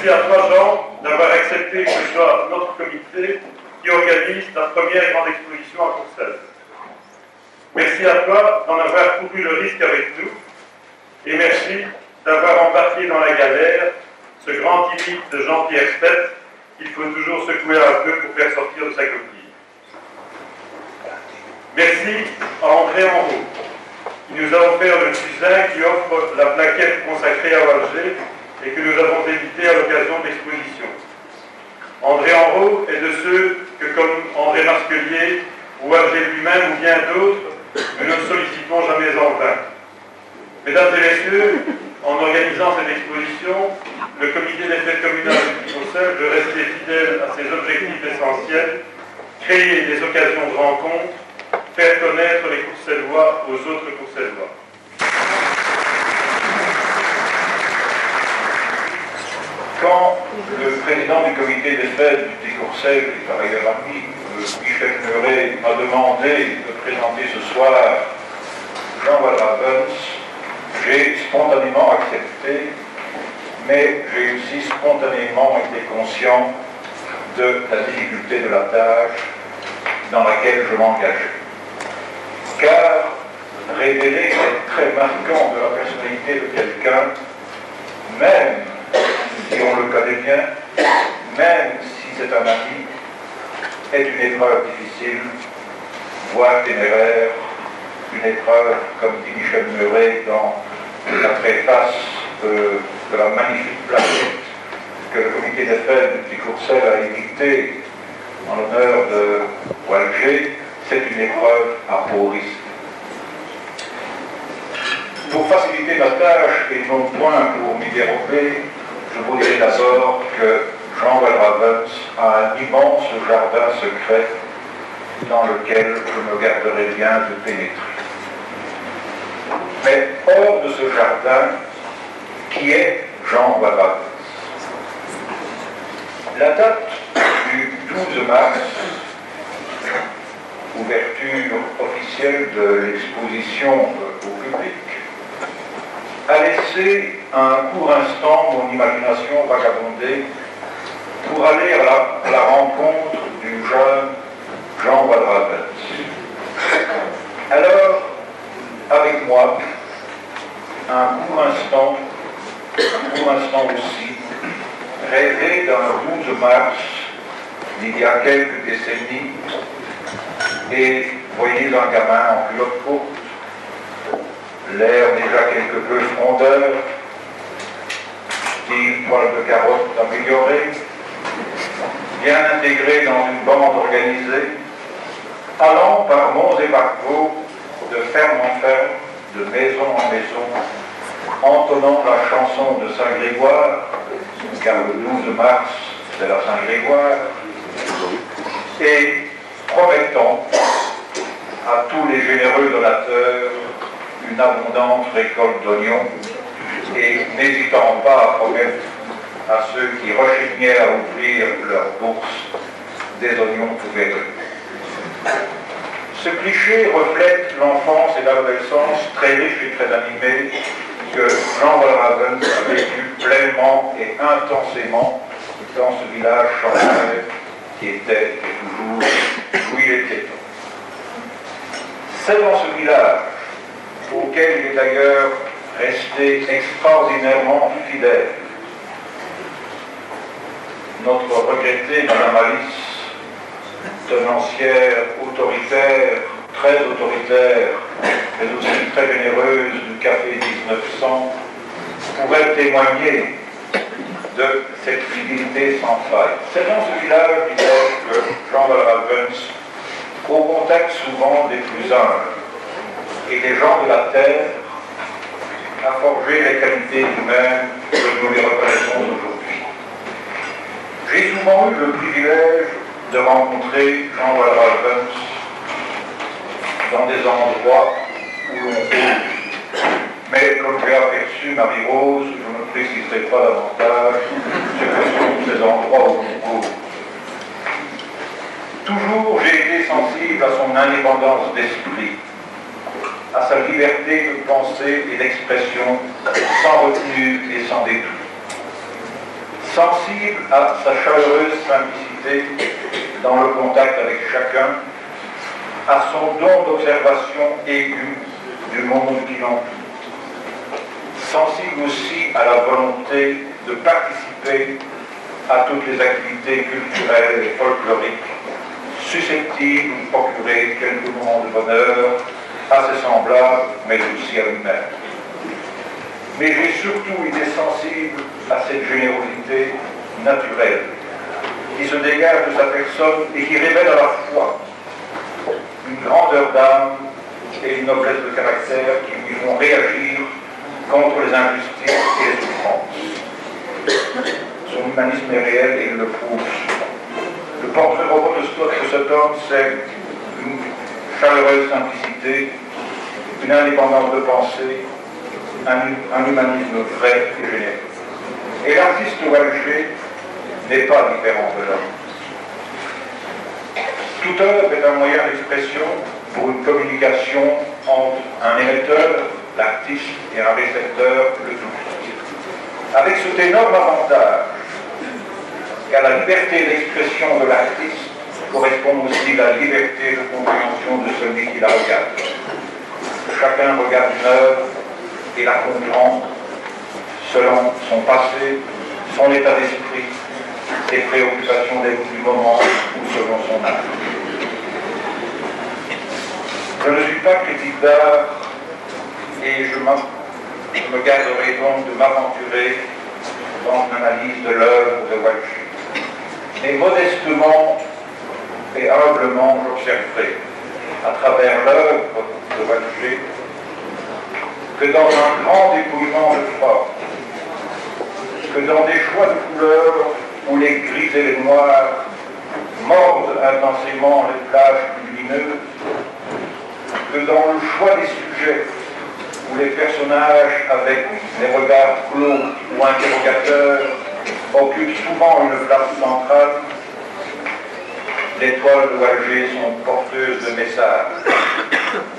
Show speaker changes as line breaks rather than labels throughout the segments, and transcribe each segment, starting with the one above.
Merci à toi, Jean, d'avoir accepté que ce soit notre comité qui organise ta première grande exposition à Courcelles. Merci à toi d'en avoir couru le risque avec nous, et merci d'avoir embarqué dans la galère ce grand timide de Jean-Pierre Spett qu'il faut toujours secouer un peu pour faire sortir de sa coquille. Merci à André Enrault, qui nous a offert le fusain qui offre la plaquette consacrée à Walger et que nous avons évité à l'occasion de l'exposition. André Enrault est de ceux que, comme André Marquelier ou Walger lui-même ou bien d'autres, nous ne sollicitons jamais en vain. Mesdames et messieurs, en organisant cette exposition, le comité des fêtes communales de Courcelles veut rester fidèle à ses objectifs essentiels, créer des occasions de rencontre, faire connaître les Courcellois aux autres Courcellois.
Quand le président du comité des fêtes du Petit Courcelles, et par ailleurs ami, Michel Meuret, m'a demandé de présenter ce soir Jean Walravens, j'ai spontanément accepté, mais j'ai aussi spontanément été conscient de la difficulté de la tâche dans laquelle je m'engageais. Car révéler est très marquant de la personnalité de quelqu'un, même si on le connaît bien, même si c'est un ami, est une épreuve difficile, voire téméraire, une épreuve, comme dit Michel Meuret dans la préface de la magnifique plaquette que le comité des fêtes du Petit Courcelles a éditée en l'honneur de Walger, c'est une épreuve à haut risque. Pour faciliter ma tâche et non point pour m'y dérober, je vous dirai d'abord que Jean Walravens a un immense jardin secret dans lequel je me garderai bien de pénétrer. Mais hors de ce jardin, qui est Jean Walravens? La date du 12 mars, ouverture officielle de l'exposition au public, a laissé un court instant mon imagination vagabonder pour aller à la rencontre du jeune Jean Walravens. Alors, avec moi, un court instant aussi, rêvé d'un 12 mars d'il y a quelques décennies, et voyez un gamin en culotte courte, l'air déjà quelque peu frondeur, petit poil de carotte amélioré, bien intégré dans une bande organisée, allant par monts et par vaux, de ferme en ferme, de maison en maison, entonnant la chanson de Saint-Grégoire, car le 12 mars, c'est la Saint-Grégoire, et promettant à tous les généreux donateurs une abondante récolte d'oignons, et n'hésitant pas à promettre à ceux qui rechignaient à ouvrir leur bourse des oignons tout verts. Ce cliché reflète l'enfance et l'adolescence très riche et très animée que Jean Walravens a vécu pleinement et intensément dans ce village champêtre qui était et toujours où il était. C'est dans ce village, auquel il est d'ailleurs resté extraordinairement fidèle, notre regrettée Madame Alice, tenancière autoritaire, très autoritaire, mais aussi très généreuse du café 1900, pourrait témoigner de cette fidélité sans faille. C'est dans ce village, disais-je, que Jean Walravens, au contact souvent des plus humbles et des gens de la terre, a forgé les qualités humaines que nous les reconnaissons aujourd'hui. J'ai souvent eu le privilège de rencontrer Jean Walravens dans des endroits où l'on peut. Mais comme j'ai aperçu Marie-Rose, je ne préciserai pas davantage ce que sont ces endroits où l'on peut. Toujours j'ai été sensible à son indépendance d'esprit, à sa liberté de pensée et d'expression sans retenue et sans détour. sensible à sa chaleureuse simplicité dans le contact avec chacun, à son don d'observation aiguë du monde qui l'entoure, sensible aussi à la volonté de participer à toutes les activités culturelles et folkloriques, susceptibles de procurer quelques moments de bonheur à ses semblables, mais aussi à lui-même. Mais j'ai surtout été sensible à cette générosité naturelle qui se dégage de sa personne et qui révèle à la fois une grandeur d'âme et une noblesse de caractère qui lui font réagir contre les injustices et les souffrances. Son humanisme est réel et il le prouve. Le portrait robot de cet homme, c'est une chaleureuse simplicité, une indépendance de pensée, un humanisme vrai et généreux. Et l'artiste Walger n'est pas différent de l'homme. Toute œuvre est un moyen d'expression pour une communication entre un émetteur, l'artiste, et un récepteur, le public. Avec cet énorme avantage qu'à la liberté d'expression de l'artiste correspond aussi la liberté de compréhension de celui qui la regarde. Chacun regarde une œuvre et la comprend selon son passé, son état d'esprit, ses préoccupations du moment ou selon son âge. Je ne suis pas critique d'art et je me garderai donc de m'aventurer dans l'analyse de l'œuvre de Walger. Mais modestement et humblement, j'observerai à travers l'œuvre de Walger que dans un grand dépouillement de formes, que dans des choix de couleurs où les gris et les noirs mordent intensément les plages lumineuses, que dans le choix des sujets où les personnages avec des regards clos ou interrogateurs occupent souvent une place centrale, les toiles de Walger sont porteuses de messages.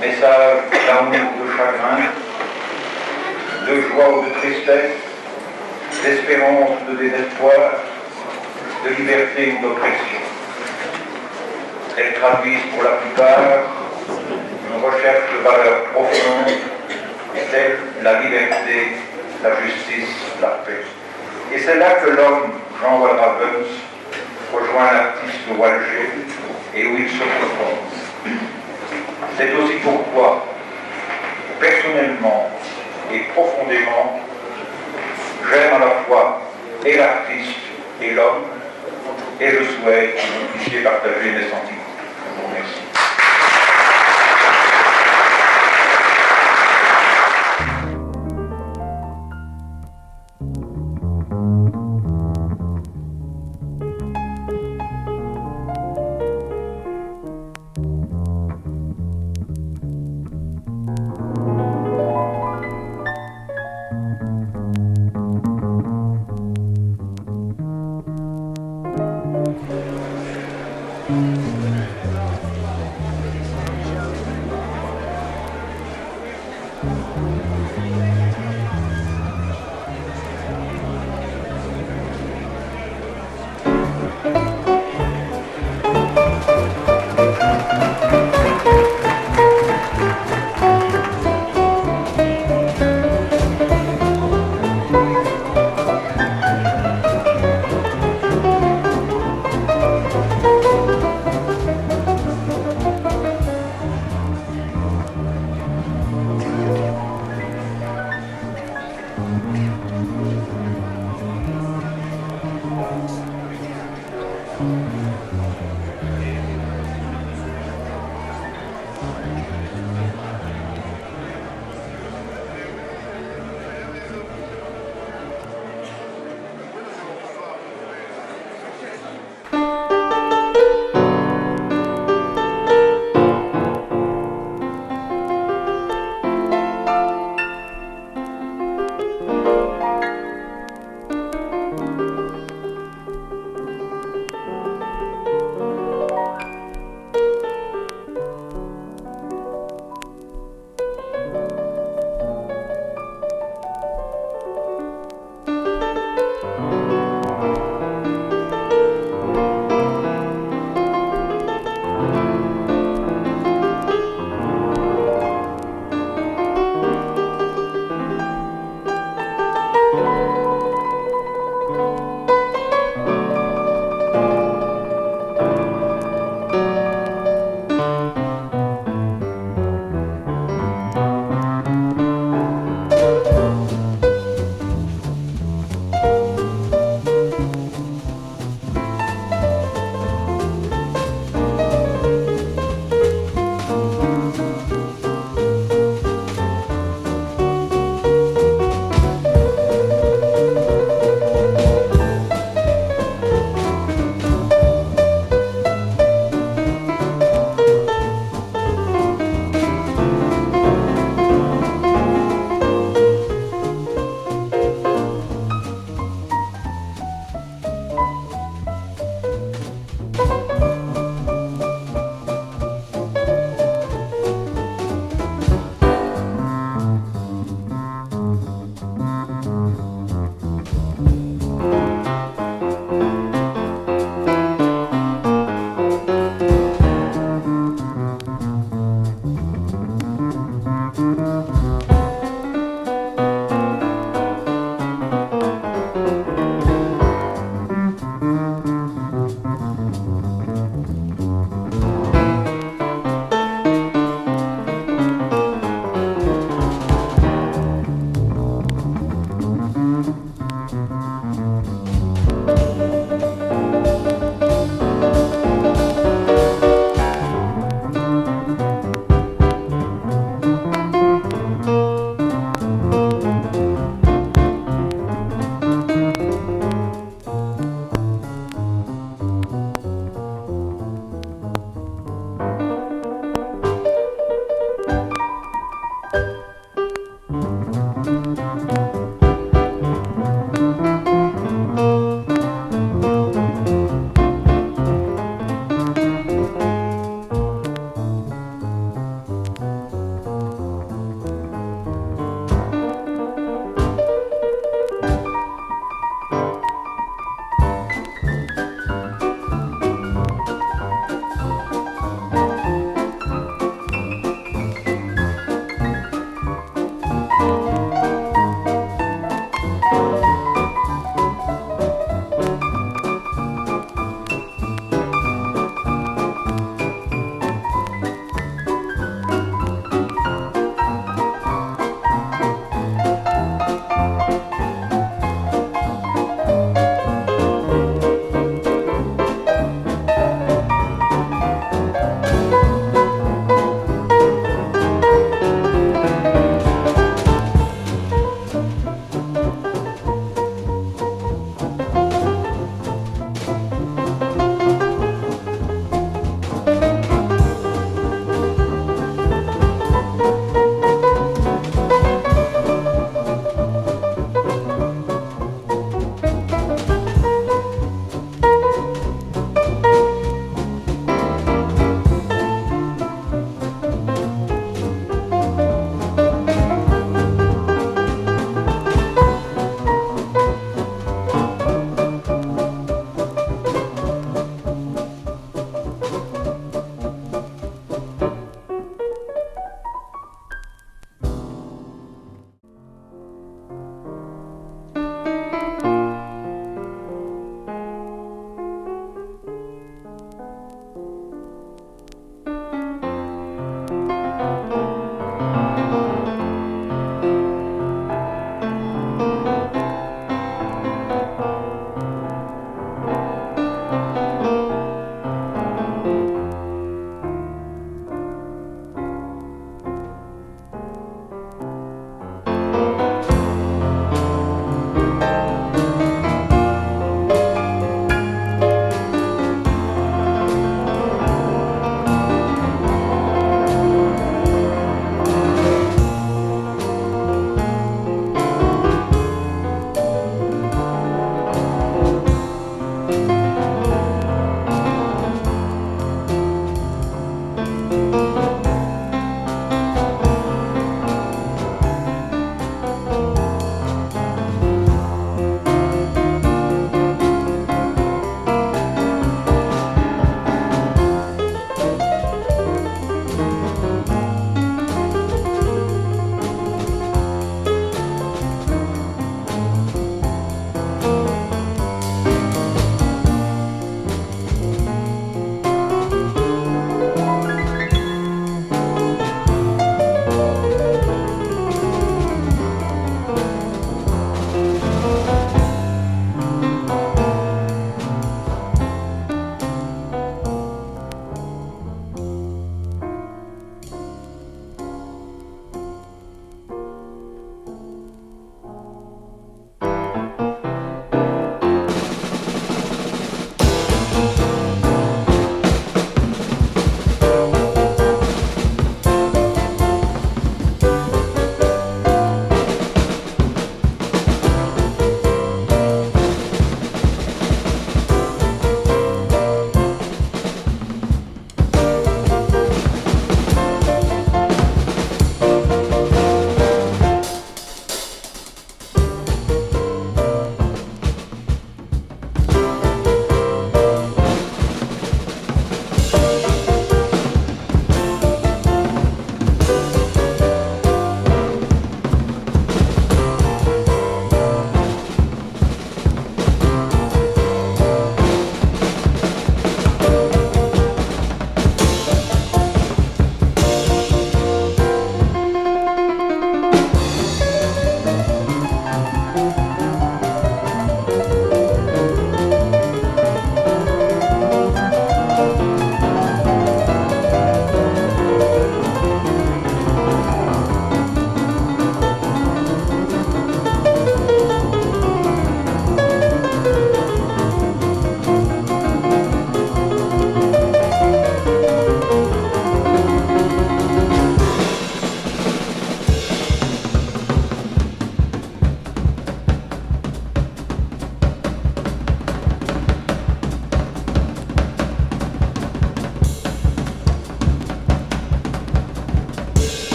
Messages d'amour, de chagrin, de joie ou de tristesse, d'espérance ou de désespoir, de liberté ou d'oppression. Elles traduisent pour la plupart une recherche de valeurs profondes, telles la liberté, la justice, la paix. Et c'est là que l'homme, Jean Walravens, rejoint l'artiste Walger et où il se propose. C'est aussi pourquoi, personnellement et profondément, j'aime à la fois et l'artiste et l'homme, et je souhaite que vous puissiez partager mes sentiments. Je vous remercie.